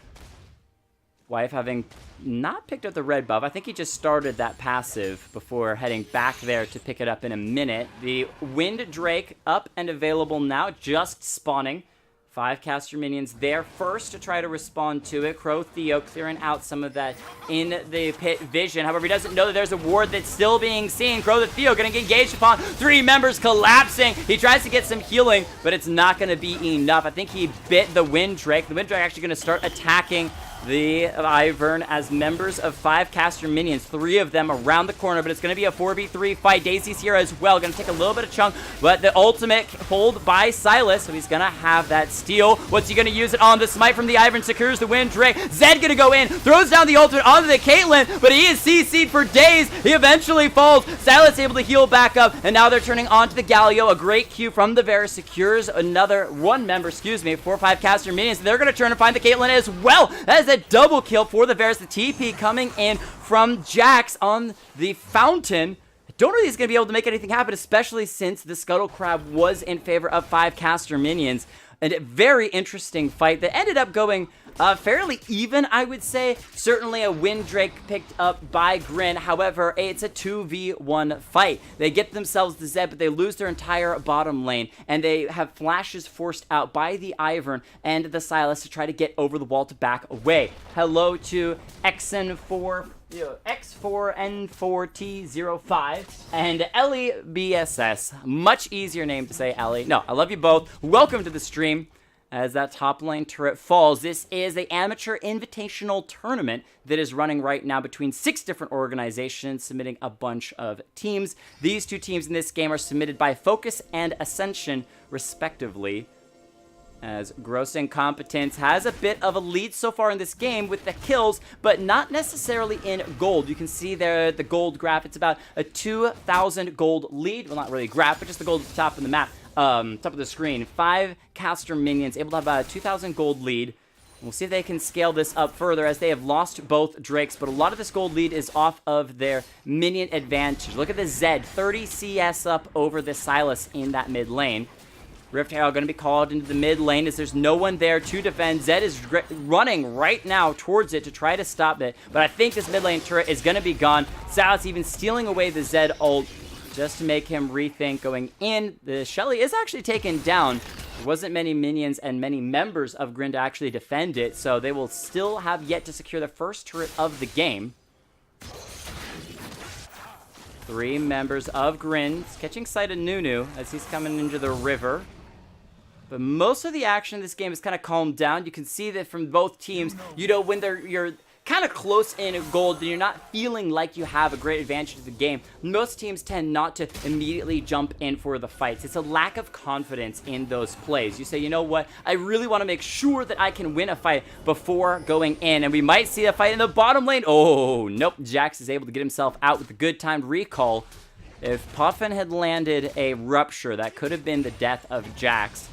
Wife having not picked up the red buff. I think he just started that passive before heading back there to pick it up in a minute. The Wind Drake up and available now, just spawning. 5 caster minions there first to try to respond to it. Crow Theo clearing out some of that in the pit vision. However, he doesn't know that there's a ward that's still being seen. Crow the Theo going to get engaged upon. 3 members collapsing. He tries to get some healing, but it's not going to be enough. I think he bit the Wind Drake. The Wind Drake actually going to start attacking the Ivern as members of 5 caster minions. 3 of them around the corner, but it's going to be a 4v3 fight. Daisy's here as well. Going to take a little bit of chunk, but the ultimate pulled by Silas, so he's going to have that steal. What's he going to use it on? The smite from the Ivern secures the Wind Drake. Zed going to go in, throws down the ultimate onto the Caitlyn, but he is CC'd for days. He eventually falls. Silas able to heal back up, and now they're turning onto the Galio. A great Q from the Varus secures another 1 member, excuse me, 4 or 5 caster minions. They're going to turn and find the Caitlyn as well. That is a double kill for the Varus. The TP coming in from Jax on the fountain. I don't know if he's going to be able to make anything happen, especially since the Scuttle Crab was in favor of 5 caster minions. And a very interesting fight that ended up going fairly even, I would say. Certainly a Wind Drake picked up by Grin. However, it's a 2v1 fight. They get themselves the Zed, but they lose their entire bottom lane, and they have flashes forced out by the Ivern and the Silas to try to get over the wall to back away. Hello to X4N4T05 and Ellie BSS. Much easier name to say, Ellie. No, I love you both. Welcome to the stream. As that top lane turret falls, this is the amateur invitational tournament that is running right now between 6 different organizations, submitting a bunch of teams. These 2 teams in this game are submitted by Focus and Ascension, respectively. As Gross Incompetence has a bit of a lead so far in this game with the kills, but not necessarily in gold. You can see there the gold graph. It's about a 2,000 gold lead. Well, not really graph, but just the gold at the top of the map. Top of the screen. 5 caster minions able to have about a 2,000 gold lead, We'll see if they can scale this up further as they have lost both Drakes, but a lot of this gold lead is off of their minion advantage. Look at the Zed, 30 CS up over the Sylas in that mid lane. Rift Herald going to be called into the mid lane as there's no one there to defend. Zed is running right now towards it to try to stop it, but I think this mid lane turret is going to be gone. Sylas even stealing away the Zed ult just to make him rethink going in. The Shelly is actually taken down. There wasn't many minions and many members of Grin to actually defend it, so they will still have yet to secure the first turret of the game. 3 members of Grin catching sight of Nunu as he's coming into the river. But most of the action in this game is kind of calmed down. You can see that from both teams, you know, when you're kind of close in gold and you're not feeling like you have a great advantage of the game, most teams tend not to immediately jump in for the fights. It's a lack of confidence in those plays. You say, you know what, I really want to make sure that I can win a fight before going in, and we might see a fight in the bottom lane. Oh, nope, Jax is able to get himself out with a good timed recall. If Puffin had landed a rupture, that could have been the death of Jax.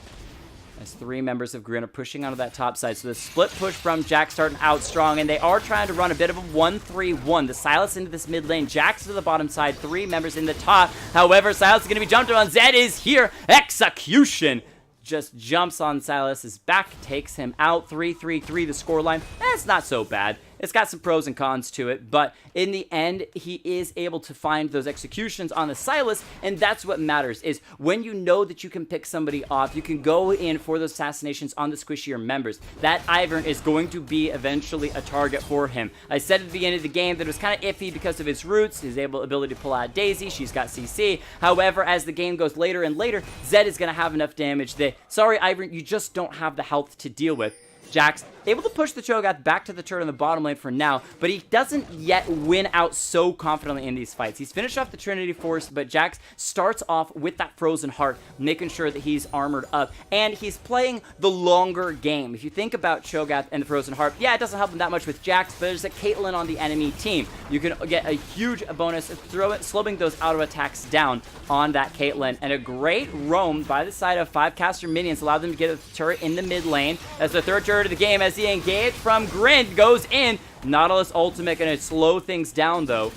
As 3 members of Grin are pushing onto that top side. So the split push from Jax starting out strong, and they are trying to run a bit of a 1-3-1. The Sylas into this mid lane, Jax to the bottom side, 3 members in the top. However, Sylas is going to be jumped on. Zed is here. Execution just jumps on Sylas's back, takes him out. 3-3-3 the scoreline. It's not so bad. It's got some pros and cons to it, but in the end, he is able to find those executions on the Sylas, and that's what matters, is when you know that you can pick somebody off, you can go in for those assassinations on the squishier members. That Ivern is going to be eventually a target for him. I said at the beginning of the game that it was kind of iffy because of his roots, his ability to pull out Daisy, she's got CC. However, as the game goes later and later, Zed is going to have enough damage that, sorry Ivern, you just don't have the health to deal with. Jax able to push the Cho'Gath back to the turret in the bottom lane for now, but he doesn't yet win out so confidently in these fights. He's finished off the Trinity Force, but Jax starts off with that Frozen Heart, making sure that he's armored up, and he's playing the longer game. If you think about Cho'Gath and the Frozen Heart, yeah, it doesn't help him that much with Jax, but there's a Caitlyn on the enemy team. You can get a huge bonus of slowing those auto attacks down on that Caitlyn, and a great roam by the side of 5 caster minions allowed them to get a turret in the mid lane. As the third turret of the game, as the engage from Grin goes in. Nautilus ultimate going to slow things down though.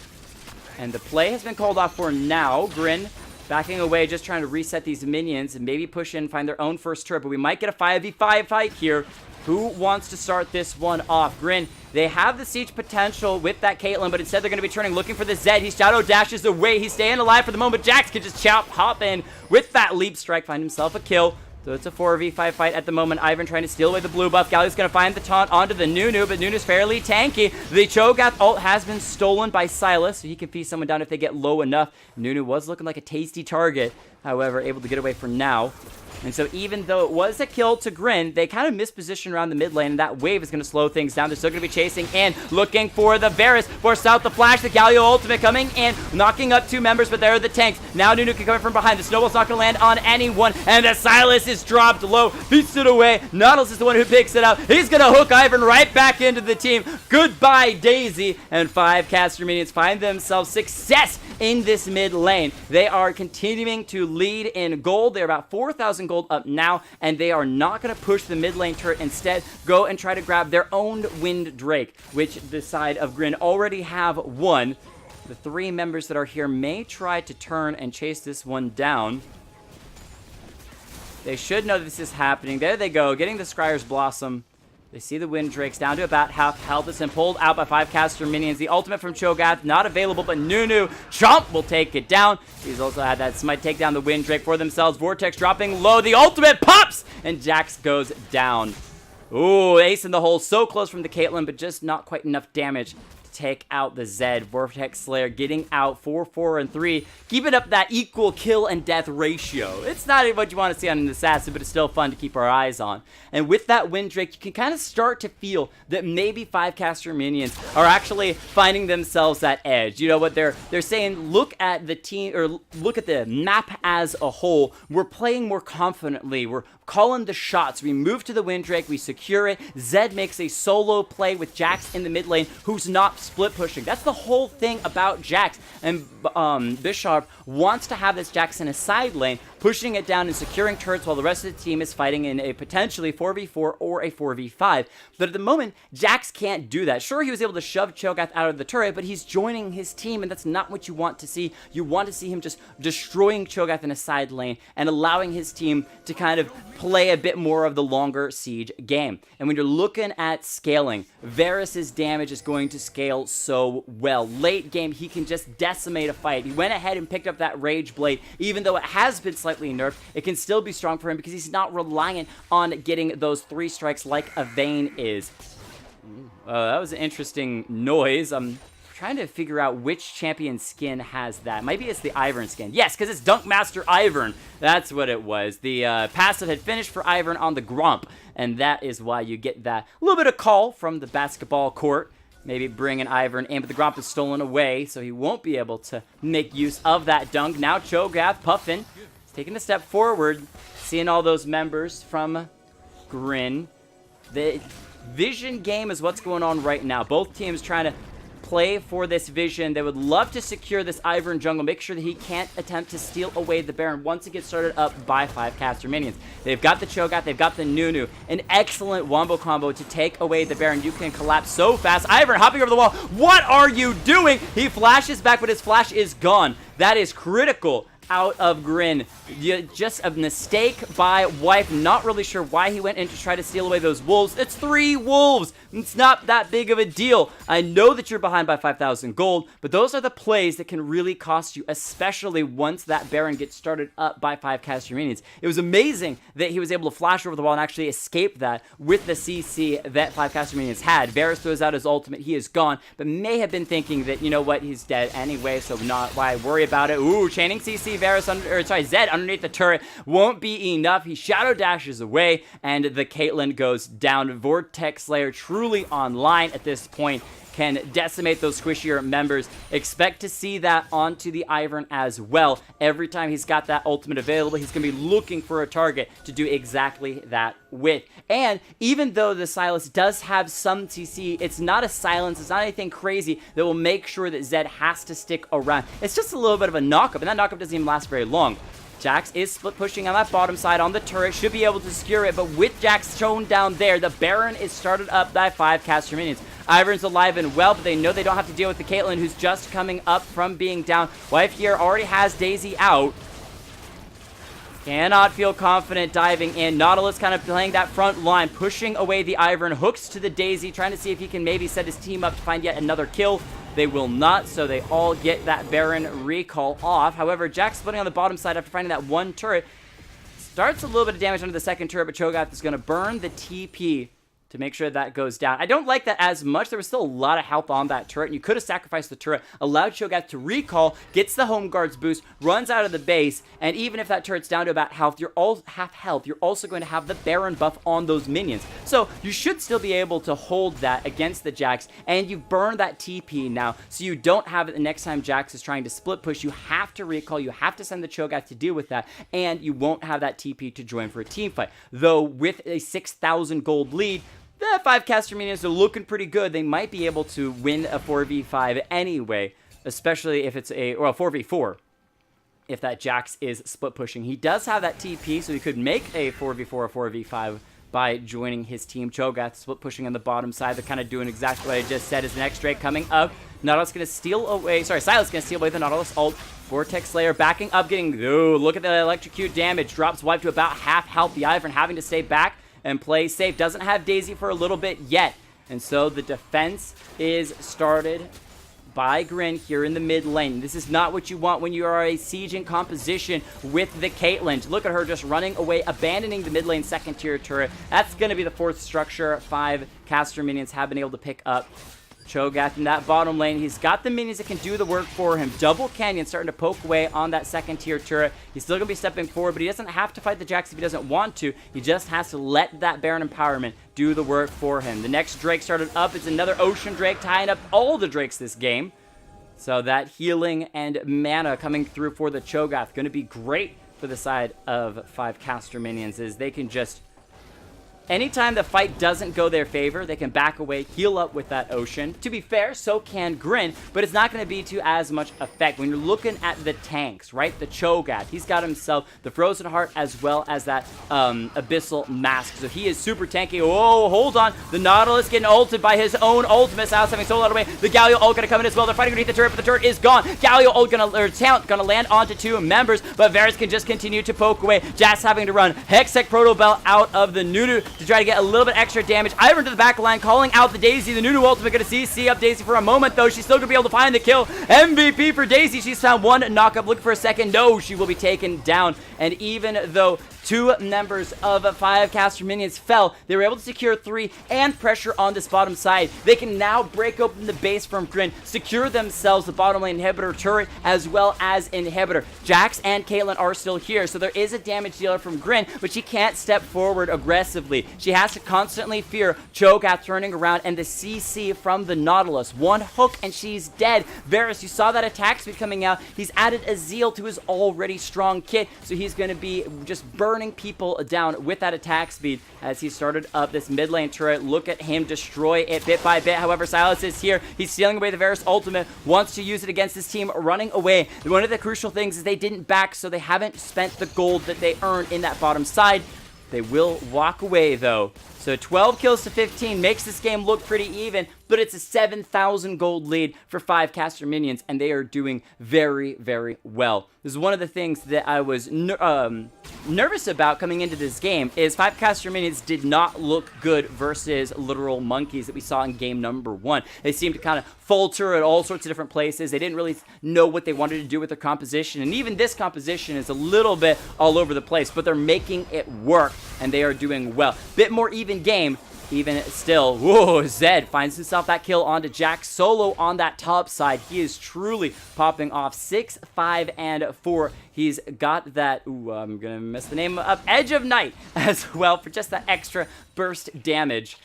And the play has been called off for now. Grin backing away, just trying to reset these minions and maybe push in, find their own first turret. But we might get a 5v5 fight here. Who wants to start this one off? Grin, they have the siege potential with that Caitlyn, but instead they're going to be turning, looking for the Zed. He shadow dashes away. He's staying alive for the moment. Jax can just hop in with that leap strike, find himself a kill. So it's a 4v5 fight at the moment. Ivern trying to steal away the blue buff. Galio's going to find the taunt onto the Nunu, but Nunu's fairly tanky. The Cho'Gath ult has been stolen by Sylas, so he can feed someone down if they get low enough. Nunu was looking like a tasty target, however, able to get away for now. And so even though it was a kill to Grin, they kind of mispositioned around the mid lane, and that wave is going to slow things down. They're still going to be chasing in, looking for the Varus, force out the flash, the Galio ultimate coming in, knocking up 2 members, but there are the tanks. Now Nunu can come in from behind. The snowball's not going to land on anyone, and the Sylas is dropped low, beats it away. Nautilus is the one who picks it up. He's going to hook Ivern right back into the team. Goodbye, Daisy, and 5 caster minions find themselves success in this mid lane. They are continuing to lead in gold. They're about 4,000 gold up now, and they are not going to push the mid lane turret. Instead, go and try to grab their own Wind Drake, which the side of Grin already have one. The 3 members that are here may try to turn and chase this one down. They should know that this is happening. There they go, getting the Scryer's Blossom. They see the Wind Drakes down to about half health. It's been pulled out by 5 caster minions. The ultimate from Cho'Gath not available, but Nunu Chomp will take it down. He's also had that smite take down the Wind Drake for themselves. Vortex dropping low. The ultimate pops, and Jax goes down. Ooh, ace in the hole. So close from the Caitlyn, but just not quite enough damage take out the Zed. Vortex Slayer getting out 4, 4, and 3, keeping up that equal kill and death ratio. It's not what you want to see on an assassin, but it's still fun to keep our eyes on. And with that Wind Drake, you can kind of start to feel that maybe 5 caster minions are actually finding themselves that edge. You know what they're saying? Look at the team, or look at the map as a whole. We're playing more confidently. We're calling the shots. We move to the Wind Drake, we secure it. Zed makes a solo play with Jax in the mid lane, who's not split pushing. That's the whole thing about Jax. And Bishop wants to have this Jax in a side lane, pushing it down and securing turrets while the rest of the team is fighting in a potentially 4v4 or a 4v5. But at the moment, Jax can't do that. Sure, he was able to shove Cho'Gath out of the turret, but he's joining his team, and that's not what you want to see. You want to see him just destroying Cho'Gath in a side lane and allowing his team to kind of play a bit more of the longer siege game. And when you're looking at scaling, Varus's damage is going to scale so well. Late game, he can just decimate a fight. He went ahead and picked up that Rage Blade. Even though it has been slightly nerfed, it can still be strong for him because he's not reliant on getting those 3 strikes like a Vayne is. That was an interesting noise. I'm trying to figure out which champion skin has that. Maybe it's the Ivern skin. Yes, because it's Dunkmaster Ivern. That's what it was. The passive had finished for Ivern on the Grump, and that is why you get that little bit of call from the basketball court. Maybe bring an Ivern in, but the Grump is stolen away, so he won't be able to make use of that dunk. Now Cho'Gath, Puffin, is taking a step forward, seeing all those members from Grin. The vision game is what's going on right now. Both teams trying to play for this vision. They would love to secure this Ivern jungle, make sure that he can't attempt to steal away the Baron once it gets started up by 5 caster minions. They've got the Cho'Gath, they've got the Nunu. An excellent wombo combo to take away the Baron. You can collapse so fast. Ivern hopping over the wall. What are you doing? He flashes back, but his flash is gone. That is critical out of Grin. Just a mistake by Wife. Not really sure why he went in to try to steal away those wolves. It's 3 wolves. It's not that big of a deal. I know that you're behind by 5,000 gold, but those are the plays that can really cost you, especially once that Baron gets started up by 5 caster minions. It was amazing that he was able to flash over the wall and actually escape that with the CC that 5 caster minions had. Varus throws out his ultimate. He is gone, but may have been thinking that, you know what, he's dead anyway, so not why worry about it. Ooh, chaining CC. Varus Zed underneath the turret won't be enough. He shadow dashes away, and the Caitlyn goes down. Vortex Slayer truly online at this point, can decimate those squishier members. Expect to see that onto the Ivern as well. Every time he's got that ultimate available, he's going to be looking for a target to do exactly that with. And even though the Sylas does have some CC, it's not a silence, it's not anything crazy that will make sure that Zed has to stick around. It's just a little bit of a knockup, and that knockup doesn't even last very long. Jax is split pushing on that bottom side on the turret, should be able to secure it, but with Jax shown down there, the Baron is started up by 5 caster minions. Ivern's alive and well, but they know they don't have to deal with the Caitlyn, who's just coming up from being down. Wife here already has Daisy out. Cannot feel confident diving in. Nautilus kind of playing that front line, pushing away the Ivern, hooks to the Daisy, trying to see if he can maybe set his team up to find yet another kill. They will not, so they all get that Baron recall off. However, Jax splitting on the bottom side after finding that one turret. Starts a little bit of damage under the second turret, but Cho'Gath is going to burn the TP to make sure that goes down. I don't like that as much. There was still a lot of health on that turret, and you could have sacrificed the turret, allowed Cho'Gath to recall, gets the home guards boost, runs out of the base, and even if that turret's down to about half health, you're also going to have the Baron buff on those minions. So you should still be able to hold that against the Jax, and you've burned that TP now, so you don't have it the next time Jax is trying to split push. You have to recall, you have to send the Cho'Gath to deal with that, and you won't have that TP to join for a team fight. Though with a 6,000 gold lead, the 5 caster minions are looking pretty good. They might be able to win a 4v5 anyway, especially if it's a 4v4. If that Jax is split pushing, he does have that TP, so he could make a 4v4 or 4v5 by joining his team. Cho'Gath split pushing on the bottom side. They're kind of doing exactly what I just said. Is the next Drake coming up? Nautilus going to steal away. Sorry, Sylas going to steal away the Nautilus ult. Vortex Slayer backing up, getting. Ooh, look at the electrocute damage. Drops Wipe to about half health. The Ivern having to stay back and play safe. Doesn't have Daisy for a little bit yet. And so the defense is started by Grin here in the mid lane. This is not what you want when you are a siege in composition with the Caitlyn. Look at her just running away, abandoning the mid lane second tier turret. That's going to be the 4th structure 5 caster minions have been able to pick up. Cho'Gath in that bottom lane. He's got the minions that can do the work for him. Double Canyon starting to poke away on that second tier turret. He's still going to be stepping forward, but he doesn't have to fight the Jax if he doesn't want to. He just has to let that Baron empowerment do the work for him. The next Drake started up. It's another Ocean Drake, tying up all the Drakes this game. So that healing and mana coming through for the Cho'Gath. Going to be great for the side of 5 caster minions, as they can just anytime the fight doesn't go their favor, they can back away, heal up with that Ocean. To be fair, so can Grin, but it's not going to be to as much effect. When you're looking at the tanks, right? The Cho'Gath, he's got himself the Frozen Heart as well as that Abyssal Mask. So he is super tanky. Oh, hold on. The Nautilus getting ulted by his own ultimate. Silas having soloed away. The Galio ult going to come in as well. They're fighting underneath the turret, but the turret is gone. Galio ult talent going to land onto 2 members, but Varus can just continue to poke away. Jax having to run Hextech Proto Bell out of the Nunu to try to get a little bit extra damage. Ivern to the back line, calling out the Daisy. The Nunu ultimate going to CC up Daisy for a moment, though. She's still going to be able to find the kill. MVP for Daisy. She's found one knockup. Looking for a second. No, she will be taken down. And even though 2 members of 5 caster minions fell, they were able to secure 3 and pressure on this bottom side. They can now break open the base from Grin, secure themselves the bottom lane inhibitor turret as well as inhibitor. Jax and Caitlyn are still here, so there is a damage dealer from Grin, but she can't step forward aggressively. She has to constantly fear Cho'Gath turning around and the CC from the Nautilus. One hook and she's dead. Varus, you saw that attack speed coming out. He's added a Zeal to his already strong kit, so he's going to be just burning people down with that attack speed as he started up this mid lane turret. Look at him destroy it bit by bit. However, Silas is here. He's stealing away the Varus ultimate, wants to use it against his team, running away. One of the crucial things is they didn't back, so they haven't spent the gold that they earned in that bottom side. They will walk away, though. So 12 kills to 15 makes this game look pretty even, but it's a 7,000 gold lead for 5 caster minions, and they are doing very, very well. This is one of the things that I was nervous about coming into this game, is 5 caster minions did not look good versus literal monkeys that we saw in game number 1. They seemed to kind of falter at all sorts of different places. They didn't really know what they wanted to do with their composition, and even this composition is a little bit all over the place, but they're making it work, and they are doing well. Bit more even game. Even still, whoa, Zed finds himself that kill onto Jax solo on that top side. He is truly popping off 6, 5, and 4. He's got that, I'm gonna mess the name up, Edge of Night as well for just that extra burst damage.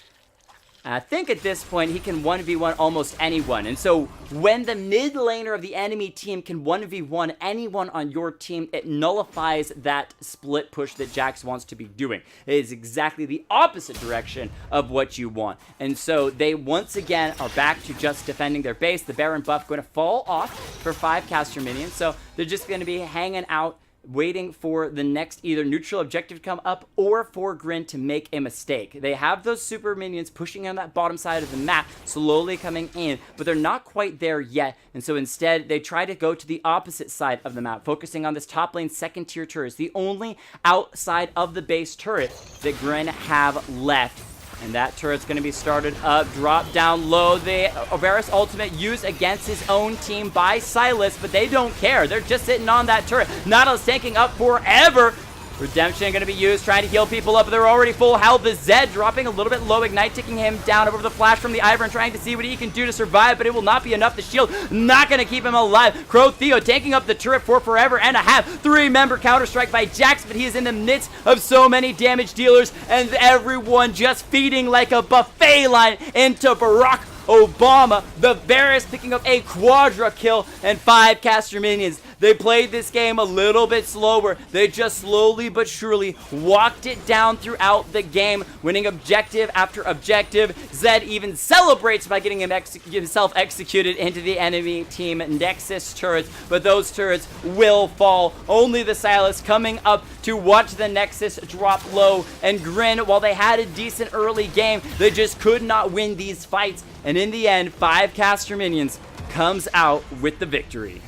I think at this point he can 1v1 almost anyone, and so when the mid laner of the enemy team can 1v1 anyone on your team, it nullifies that split push that Jax wants to be doing. It is exactly the opposite direction of what you want, and so they once again are back to just defending their base. The Baron buff going to fall off for 5 caster minions, so they're just going to be hanging out, waiting for the next either neutral objective to come up or for Grin to make a mistake. They have those super minions pushing on that bottom side of the map, slowly coming in, but they're not quite there yet, and so instead they try to go to the opposite side of the map, focusing on this top lane second tier turret, the only outside of the base turret that Grin have left. And that turret's going to be started up, drop down low. The Varus ultimate used against his own team by Silas, but they don't care. They're just sitting on that turret. Nautilus tanking up forever. Redemption going to be used, trying to heal people up, but they're already full health. The Zed dropping a little bit low. Ignite taking him down over the flash from the Ivern, trying to see what he can do to survive, but it will not be enough. The shield not going to keep him alive. Crow Theo taking up the turret for forever and a half. 3-member counter-strike by Jax, but he is in the midst of so many damage dealers, and everyone just feeding like a buffet line into Barack Obama. The Varus picking up a quadra kill and 5 caster minions. They played this game a little bit slower. They just slowly but surely walked it down throughout the game, winning objective after objective. Zed even celebrates by getting himself executed into the enemy team Nexus turrets, but those turrets will fall. Only the Silas coming up to watch the Nexus drop low and Grin. While they had a decent early game, they just could not win these fights, and in the end, 5 caster minions comes out with the victory.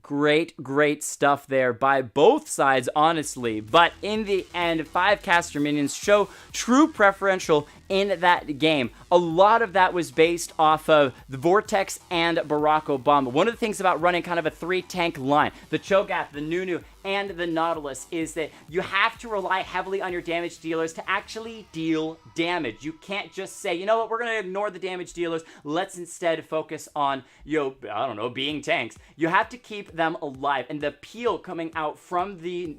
Great stuff there by both sides, honestly. But in the end, 5 caster minions show true preferential in that game. A lot of that was based off of the Vortex and Barack Obama. One of the things about running kind of a 3-tank line, the Cho'Gath, the Nunu, and the Nautilus, is that you have to rely heavily on your damage dealers to actually deal damage. You can't just say, you know what, we're going to ignore the damage dealers. Let's instead focus on, I don't know, being tanks. You have to keep them alive. And the peel coming out from the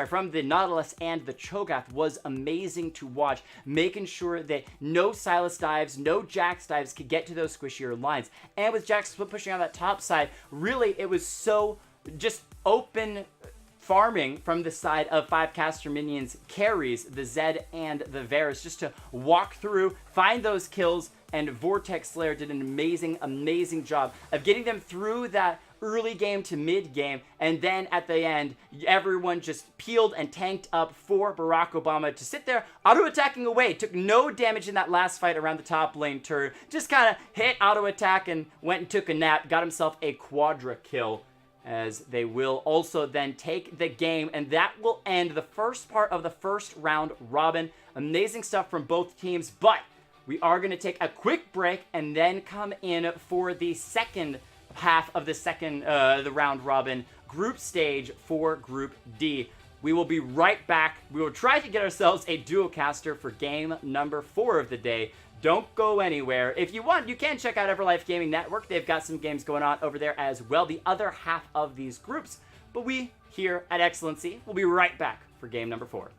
from the Nautilus and the Cho'Gath was amazing to watch, making sure that no Silas dives, no Jax dives could get to those squishier lines. And with Jax pushing on that top side, really, it was so just open farming from the side of 5 caster minions carries, the Zed and the Varus, just to walk through, find those kills, and Vortex Slayer did an amazing job of getting them through that early game to mid game, and then at the end, everyone just peeled and tanked up for Barack Obama to sit there auto-attacking away. Took no damage in that last fight around the top lane turret. Just kind of hit auto-attack and went and took a nap. Got himself a quadra kill, as they will also then take the game, and that will end the first part of the first round robin. Amazing stuff from both teams, but we are going to take a quick break and then come in for the second half of the round robin group stage for Group D. We will be right back. We will try to get ourselves a duocaster for game number 4 of the day. Don't go anywhere. If you want, you can check out Everlife Gaming Network. They've got some games going on over there as well, the other half of these groups. But we here at XLNC will be right back for game number 4.